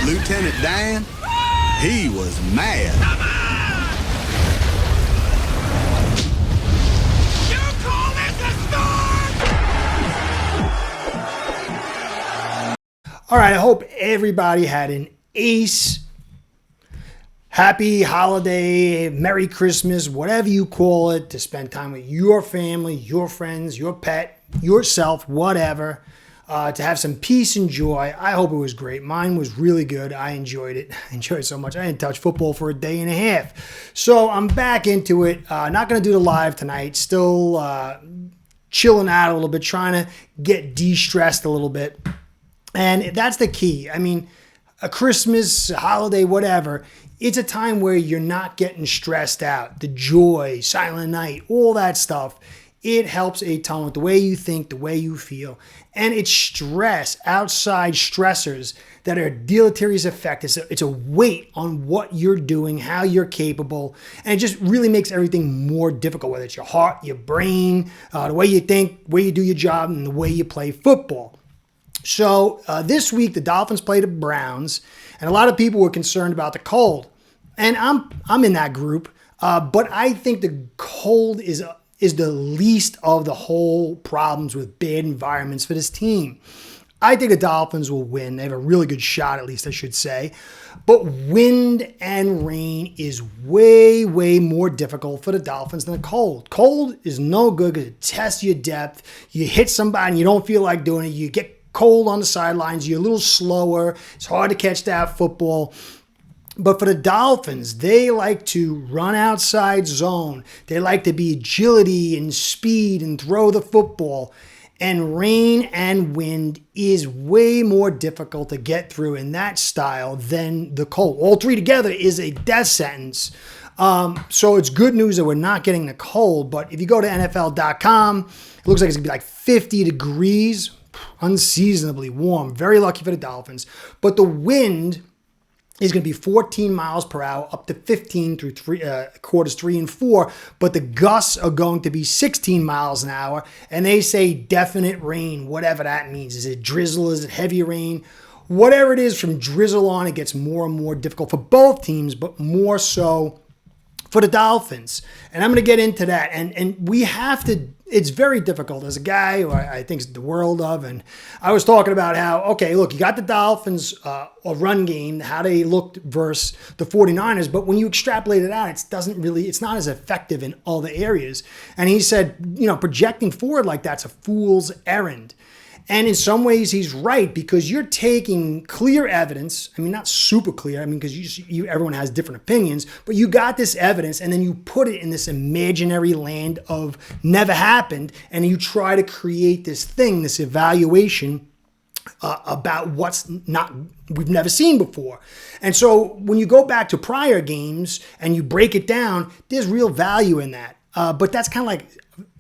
Lieutenant Dan, he was mad. You call this a storm? All right, I hope everybody had an ace. Happy holiday, Merry Christmas, whatever you call it, to spend time with your family, your friends, your pet, yourself, whatever. To have some peace and joy. I hope it was great. Mine was really good. I enjoyed it. I enjoyed it so much. I didn't touch football for a day and a half. So I'm back into it. Not going to do the live tonight. Still chilling out a little bit, trying to get de-stressed a little bit. And that's the key. I mean, a Christmas, a holiday, whatever, it's a time where you're not getting stressed out. The joy, silent night, all that stuff. It helps a ton with the way you think, the way you feel. And it's stress, outside stressors that are a deleterious effect. It's a weight on what you're doing, how you're capable. And it just really makes everything more difficult, whether it's your heart, your brain, the way you think, the way you do your job, and the way you play football. So this week, the Dolphins played the Browns, and a lot of people were concerned about the cold. And I'm in that group, but I think the cold is the least of the whole problems with bad environments for this team. I think the Dolphins will win. They have a really good shot, at least I should say. But wind and rain is way, way more difficult for the Dolphins than the cold. Cold is no good because it tests your depth. You hit somebody and you don't feel like doing it. You get cold on the sidelines. You're a little slower. It's hard to catch that football. But for the Dolphins, they like to run outside zone. They like to be agility and speed and throw the football. And rain and wind is way more difficult to get through in that style than the cold. All three together is a death sentence. So it's good news that we're not getting the cold. But if you go to NFL.com, it looks like it's going to be like 50 degrees, unseasonably warm. Very lucky for the Dolphins. But the wind is going to be 14 miles per hour, up to 15 through quarters 3 and 4. But the gusts are going to be 16 miles an hour. And they say definite rain, whatever that means. Is it drizzle? Is it heavy rain? Whatever it is, from drizzle on, it gets more and more difficult for both teams, but more so for the Dolphins. And I'm going to get into that. And we have to, it's very difficult as a guy who I think the world of. And I was talking about how, okay, look, you got the Dolphins, a run game, how they looked versus the 49ers. But when you extrapolate it out, it's not as effective in all the areas. And he said, projecting forward like that's a fool's errand. And in some ways, he's right, because you're taking clear evidence. I mean, not super clear. I mean, because everyone has different opinions, but you got this evidence and then you put it in this imaginary land of never happened. And you try to create this thing, this evaluation about what's we've never seen before. And so when you go back to prior games and you break it down, there's real value in that. But that's kind of like,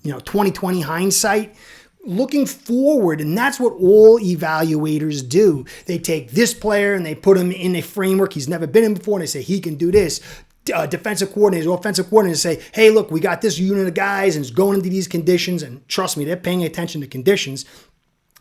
2020 hindsight. Looking forward, and that's what all evaluators do. They take this player and they put him in a framework he's never been in before, and they say he can do this. Defensive coordinators, offensive coordinators say, hey, look, we got this unit of guys and it's going into these conditions, and trust me, they're paying attention to conditions.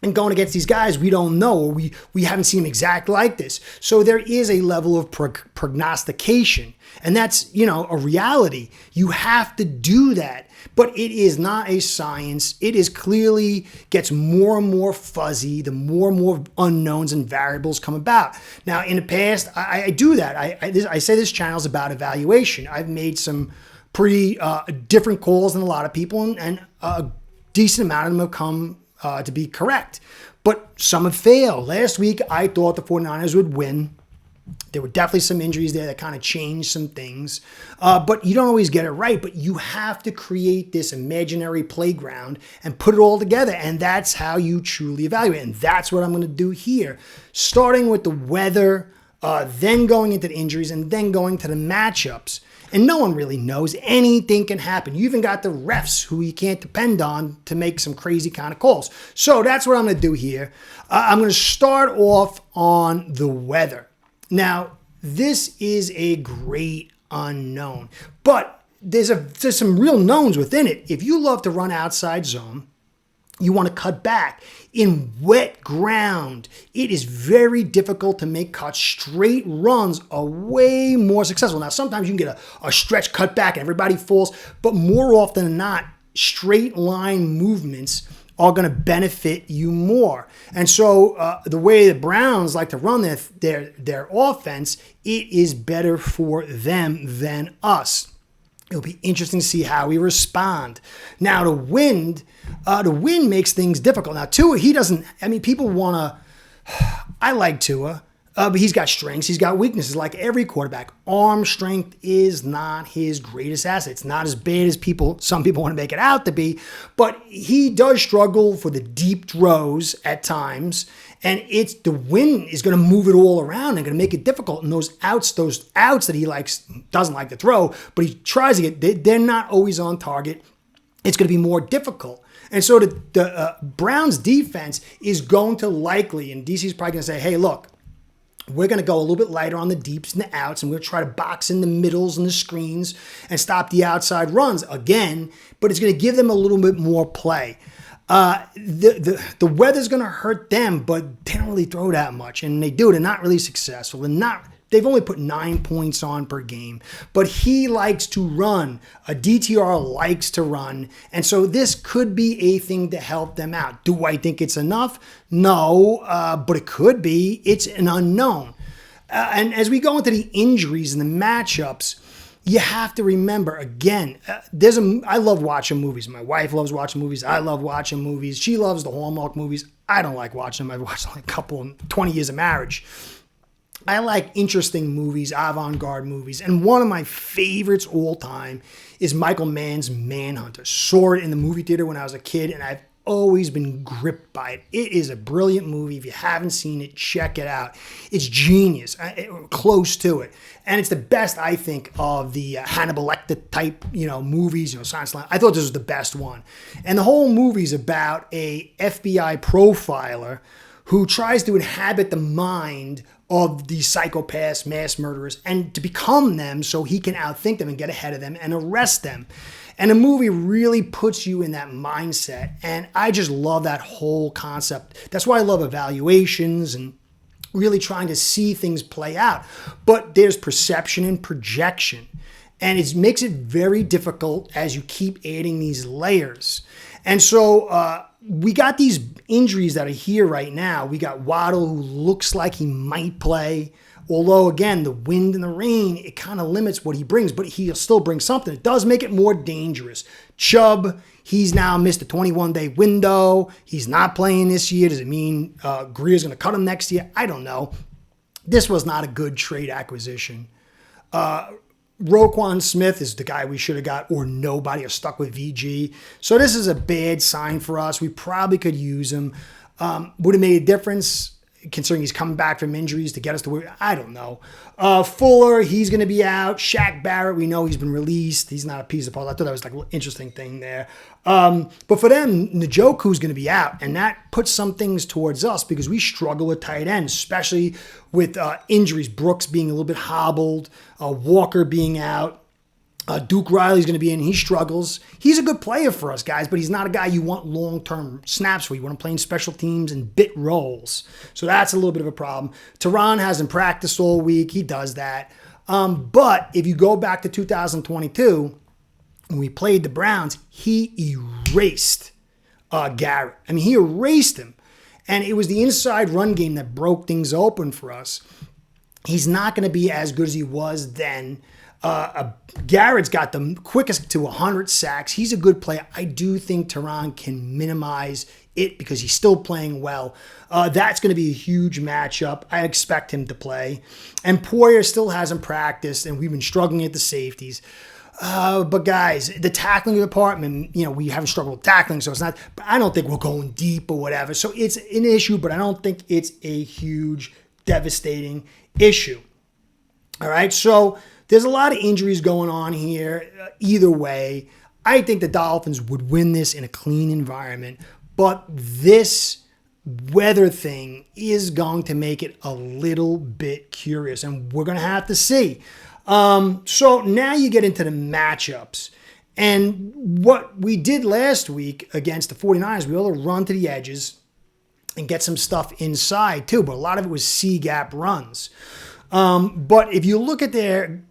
And going against these guys we don't know, or we haven't seen them exact like this. So there is a level of prognostication, and that's, a reality. You have to do that. But it is not a science. It is clearly gets more and more fuzzy the more and more unknowns and variables come about. Now, in the past, I do that. I say this channel is about evaluation. I've made some pretty different calls than a lot of people, and a decent amount of them have come to be correct. But some have failed. Last week, I thought the 49ers would win. There were definitely some injuries there that kind of changed some things. But you don't always get it right. But you have to create this imaginary playground and put it all together. And that's how you truly evaluate. And that's what I'm going to do here. Starting with the weather, then going into the injuries, and then going to the matchups. And no one really knows. Anything can happen. You even got the refs who you can't depend on to make some crazy kind of calls. So that's what I'm going to do here. I'm going to start off on the weather. Now, this is a great unknown, but there's some real knowns within it. If you love to run outside zone, You want to cut back. In wet ground, it is very difficult to make cuts. Straight runs are way more successful. Now, sometimes you can get a stretch cut back and everybody falls, but more often than not, straight line movements are going to benefit you more. And so the way the Browns like to run their offense, it is better for them than us. It'll be interesting to see how we respond. Now, the wind makes things difficult. Now, Tua, people want to, I like Tua, but he's got strengths, he's got weaknesses like every quarterback. Arm strength is not his greatest asset. It's not as bad as some people want to make it out to be, but he does struggle for the deep throws at times, and the wind is going to move it all around and going to make it difficult. And those outs that he doesn't like to throw, but he tries to get, they're not always on target. It's going to be more difficult. And so the Browns defense is going to likely, and DC's probably going to say, hey, look, we're going to go a little bit lighter on the deeps and the outs, and we're going to try to box in the middles and the screens and stop the outside runs again, but it's going to give them a little bit more play. The weather's going to hurt them, but they don't really throw that much, and they do. They're not really successful. They've only put 9 points on per game, but he likes to run. A DTR likes to run, and so this could be a thing to help them out. Do I think it's enough? No, but it could be. It's an unknown. And as we go into the injuries and the matchups, you have to remember, again, I love watching movies. My wife loves watching movies. I love watching movies. She loves the Hallmark movies. I don't like watching them. I've watched like a couple, 20 years of marriage. I like interesting movies, avant-garde movies, and one of my favorites all time is Michael Mann's Manhunter. Saw it in the movie theater when I was a kid, and I've always been gripped by it. It is a brilliant movie. If you haven't seen it, check it out. It's genius, close to it, and it's the best, I think, of the Hannibal Lecter type, movies. Science Line. I thought this was the best one, and the whole movie's about a FBI profiler who tries to inhabit the mind of these psychopaths, mass murderers, and to become them so he can outthink them and get ahead of them and arrest them. And the movie really puts you in that mindset. And I just love that whole concept. That's why I love evaluations and really trying to see things play out. But there's perception and projection. And it makes it very difficult as you keep adding these layers. And so we got these injuries that are here right now. We got Waddle, who looks like he might play. Although, again, the wind and the rain, it kind of limits what he brings, but he'll still bring something. It does make it more dangerous. Chubb, he's now missed a 21-day window. He's not playing this year. Does it mean Greer's going to cut him next year? I don't know. This was not a good trade acquisition. Roquan Smith is the guy we should have got, or nobody, or stuck with VG. So this is a bad sign for us. We probably could use him. Would it make a difference considering he's coming back from injuries to get us to where? I don't know. Fuller, he's going to be out. Shaq Barrett, we know he's been released. He's not a piece of puzzle. I thought that was like an interesting thing there. But for them, Njoku's going to be out, and that puts some things towards us because we struggle with tight ends, especially with injuries. Brooks being a little bit hobbled, Walker being out. Duke Riley's going to be in. He struggles. He's a good player for us, guys, but he's not a guy you want long-term snaps for. You want him playing special teams and bit roles. So that's a little bit of a problem. Tehran hasn't practiced all week. He does that. But if you go back to 2022, when we played the Browns, he erased Garrett. I mean, he erased him. And it was the inside run game that broke things open for us. He's not going to be as good as he was then. Garrett's got the quickest to 100 sacks. He's a good player. I do think Tehran can minimize it because he's still playing well. That's going to be a huge matchup. I expect him to play. And Poyer still hasn't practiced, and we've been struggling at the safeties. But guys, the tackling department, we haven't struggled with tackling, so it's not, but I don't think we're going deep or whatever. So it's an issue, but I don't think it's a huge, devastating issue. All right, so there's a lot of injuries going on here. Either way, I think the Dolphins would win this in a clean environment, but this weather thing is going to make it a little bit curious, and we're going to have to see. So now you get into the matchups, And what we did last week against the 49ers, we were able to run to the edges and get some stuff inside too, but a lot of it was C-gap runs. But if you look at their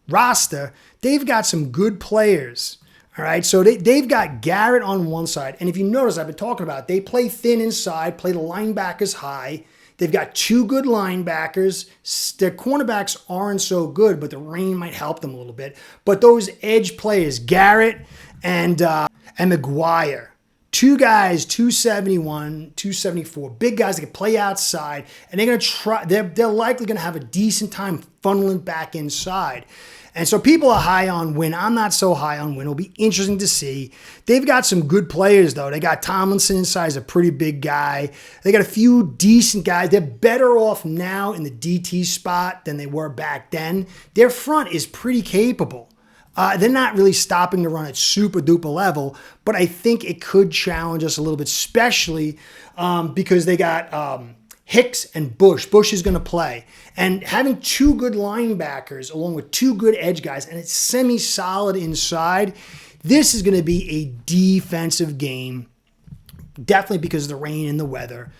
roster, they've got some good players. All right, so they've got Garrett on one side. And if you notice, I've been talking about it, they play thin inside, play the linebackers high. They've got two good linebackers. Their cornerbacks aren't so good, but the rain might help them a little bit. But those edge players, Garrett and McGuire, two guys, 271, 274, big guys that can play outside, and they're going to try. They're likely going to have a decent time funneling back inside. And so people are high on Wynn. I'm not so high on Wynn. It'll be interesting to see. They've got some good players, though. They got Tomlinson inside, is a pretty big guy. They got a few decent guys. They're better off now in the DT spot than they were back then. Their front is pretty capable. They're not really stopping the run at super duper level, but I think it could challenge us a little bit, especially because they got Hicks and Bush. Bush is going to play. And having two good linebackers along with two good edge guys, and it's semi-solid inside, this is going to be a defensive game, definitely because of the rain and the weather.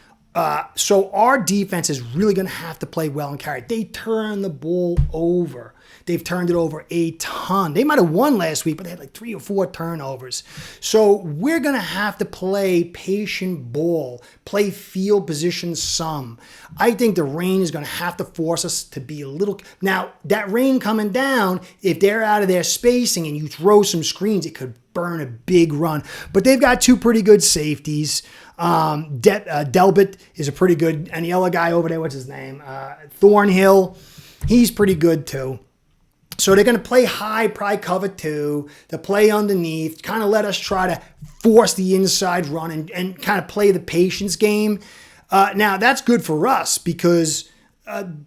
So our defense is really going to have to play well and carry. They turn the ball over. They've turned it over a ton. They might have won last week, but they had like 3 or 4 turnovers. So we're going to have to play patient ball, play field position some. I think the rain is going to have to force us to be a little... Now, that rain coming down, if they're out of their spacing and you throw some screens, it could burn a big run. But they've got two pretty good safeties. Delbert is a pretty good... And the other guy over there, what's his name? Thornhill. He's pretty good too. So they're going to play high, probably cover 2. They'll play underneath, kind of let us try to force the inside run and kind of play the patience game. Now, that's good for us because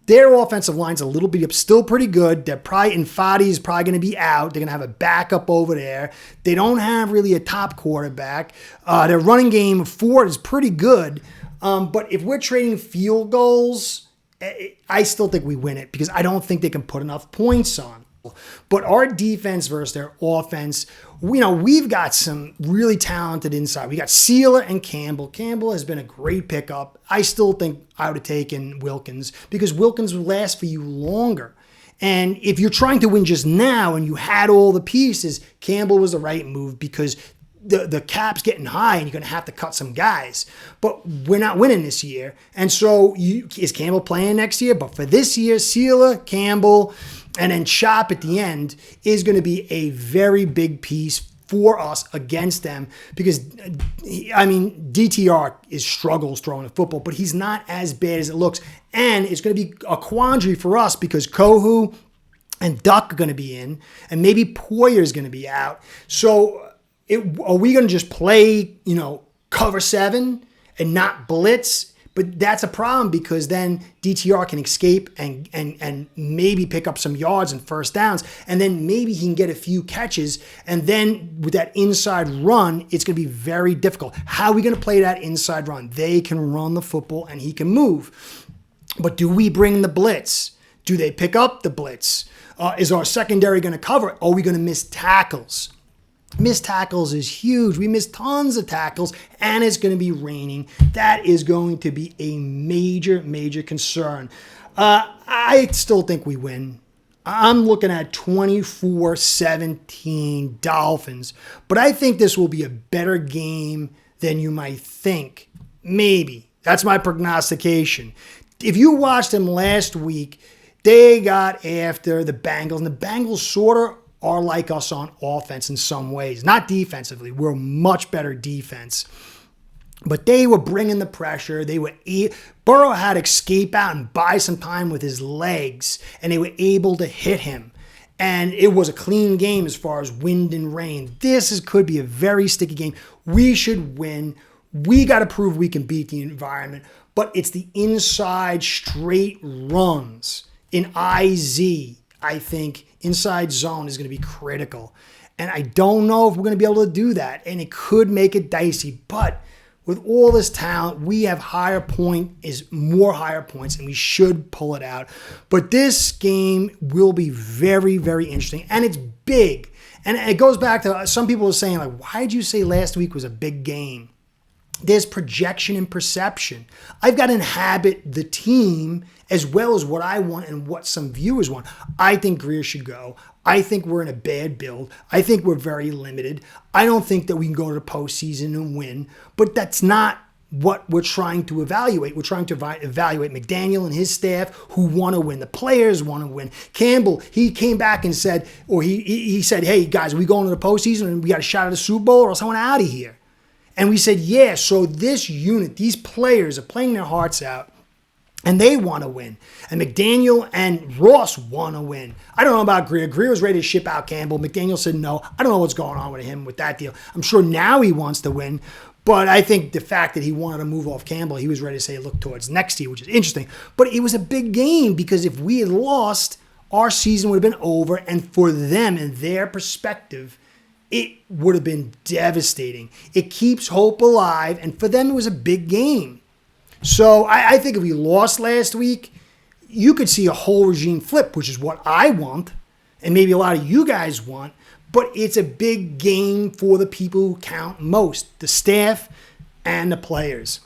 their offensive line's a little bit up, still pretty good. They're probably, Infati is probably going to be out. They're going to have a backup over there. They don't have really a top quarterback. Their running game, Ford, is pretty good. But if we're trading field goals, I still think we win it because I don't think they can put enough points on. But our defense versus their offense, we've got some really talented inside. We got Sealer and Campbell. Campbell has been a great pickup. I still think I would have taken Wilkins because Wilkins will last for you longer. And if you're trying to win just now and you had all the pieces, Campbell was the right move because the cap's getting high and you're going to have to cut some guys. But we're not winning this year. And so is Campbell playing next year? But for this year, Sealer, Campbell, and then Chop at the end is going to be a very big piece for us against them because, DTR struggles throwing the football, but he's not as bad as it looks. And it's going to be a quandary for us because Kohu and Duck are going to be in, and maybe Poyer is going to be out. So are we going to just play, cover 7 and not blitz? But that's a problem because then DTR can escape and maybe pick up some yards and first downs. And then maybe he can get a few catches. And then with that inside run, it's going to be very difficult. How are we going to play that inside run? They can run the football and he can move. But do we bring the blitz? Do they pick up the blitz? Is our secondary going to cover it? Are we going to miss tackles? Missed tackles is huge. We missed tons of tackles, and it's going to be raining. That is going to be a major, major concern. I still think we win. I'm looking at 24-17 Dolphins, but I think this will be a better game than you might think. Maybe. That's my prognostication. If you watched them last week, they got after the Bengals, and the Bengals sort of are like us on offense in some ways. Not defensively. We're a much better defense. But they were bringing the pressure. Burrow had to escape out and buy some time with his legs, and they were able to hit him. And it was a clean game as far as wind and rain. Could be a very sticky game. We should win. We got to prove we can beat the environment. But it's the inside straight runs in IZ, I think, inside zone is going to be critical. And I don't know if we're going to be able to do that. And it could make it dicey. But with all this talent, we have more higher points, and we should pull it out. But this game will be very, very interesting, and it's big. And it goes back to some people are saying, like, why did you say last week was a big game? There's projection and perception. I've got to inhabit the team as well as what I want and what some viewers want. I think Greer should go. I think we're in a bad build. I think we're very limited. I don't think that we can go to the postseason and win. But that's not what we're trying to evaluate. We're trying to evaluate McDaniel and his staff who want to win. The players want to win. Campbell, he came back and said, or he said, hey, guys, are we going to the postseason and we got a shot at the Super Bowl or else I want out of here? And we said, yeah, so this unit, these players are playing their hearts out and they want to win. And McDaniel and Ross want to win. I don't know about Greer. Greer was ready to ship out Campbell. McDaniel said no. I don't know what's going on with him with that deal. I'm sure now he wants to win. But I think the fact that he wanted to move off Campbell, he was ready to say look towards next year, which is interesting. But it was a big game because if we had lost, our season would have been over. And for them, in their perspective, it would have been devastating. It keeps hope alive. And for them, it was a big game. So I think if we lost last week, you could see a whole regime flip, which is what I want. And maybe a lot of you guys want. But it's a big game for the people who count most, the staff and the players.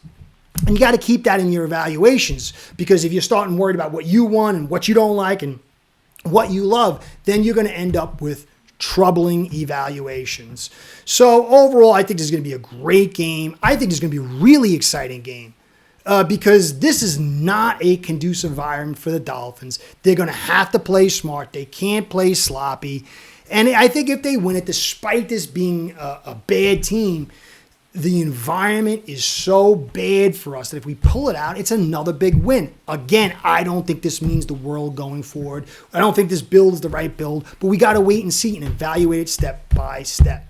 And you got to keep that in your evaluations because if you're starting worried about what you want and what you don't like and what you love, then you're going to end up with troubling evaluations. So overall, I think this is going to be a great game. I think this is going to be a really exciting game because this is not a conducive environment for the Dolphins. They're going to have to play smart. They can't play sloppy. And I think if they win it, despite this being a bad team, the environment is so bad for us that if we pull it out, it's another big win. Again, I don't think this means the world going forward. I don't think this build is the right build, but we got to wait and see and evaluate it step by step.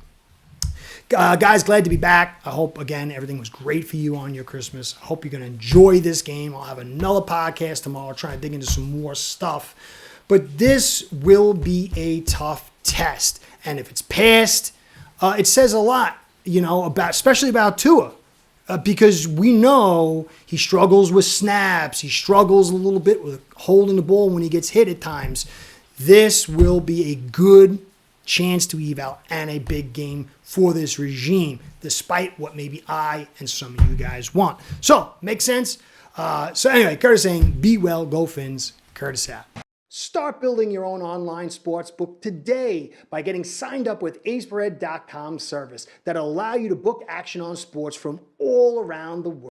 Guys, glad to be back. I hope, again, everything was great for you on your Christmas. I hope you're going to enjoy this game. I'll have another podcast tomorrow trying to dig into some more stuff. But this will be a tough test. And if it's passed, it says a lot, especially about Tua. Because we know he struggles with snaps. He struggles a little bit with holding the ball when he gets hit at times. This will be a good chance to eval and a big game for this regime, despite what maybe I and some of you guys want. So, makes sense? So anyway, Curtis saying, be well, go Fins. Curtis out. Start building your own online sportsbook today by getting signed up with aceperhead.com service that'll allow you to book action on sports from all around the world.